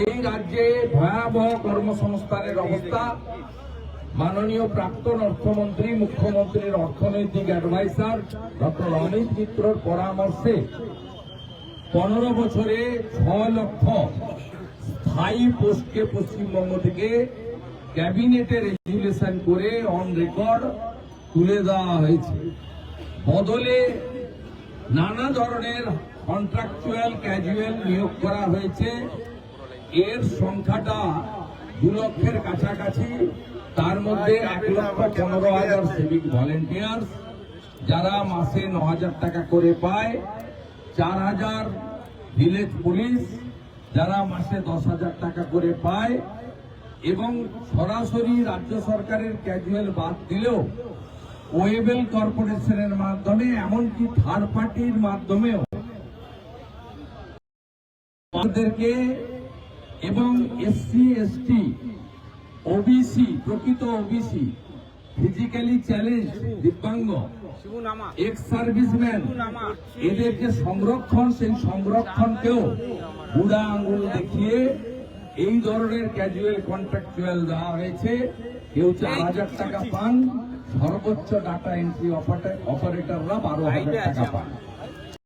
এই রাজ্যে ভয়াবহ কর্মসংস্থানের অবস্থা। মাননীয় প্রাক্তন অর্থমন্ত্রী, মুখ্যমন্ত্রীর অর্থনৈতিক অ্যাডভাইজার ডক্টর অমিত মিত্রর পরামর্শে 15 বছরে 6 লক্ষ স্থায়ী পোস্টকে পশ্চিমবঙ্গ থেকে ক্যাবিনেটে রেজুলেশন করে অন রেকর্ড তুলে দেওয়া হয়েছে। বদলে নানা ধরনের কন্ট্রাকচুয়াল ক্যাজুয়াল নিয়োগ করা হয়েছে। এর সংখ্যাটা 2 লক্ষের কাছাকাছি। তার মধ্যে 1,15,000 সিভিক ভলেন্টিয়ার্স, যারা মাসে 9,000 টাকা করে পায়, 4,000 ভিলেজ পুলিশ, যারা মাসে 10,000 টাকা করে পায়, এবং সরাসরি রাজ্য সরকারের ক্যাজুয়াল বাদ দিলেও ওয়েবেল কর্পোরেশনের মাধ্যমে, এমনকি থার্ড পার্টির মাধ্যমেও আমাদেরকে এবং এসসি এসটি ওবিসি, প্রকৃত ওবিসি, ফিজিক্যালি চ্যালেঞ্জ, দিব্যাঙ্গ, এক্স সার্ভিসম্যান, এদের যে সংরক্ষণ, সেই সংরক্ষণকেও বুড়া আঙ্গুল দেখিয়ে এই ধরনের ক্যাজুয়াল কন্ট্রাকচুয়াল দেওয়া হয়েছে। কেউ 4,000 টাকা পান, সর্বোচ্চ ডাটা এন্ট্রি অপারেটররা 12,000 টাকা পান।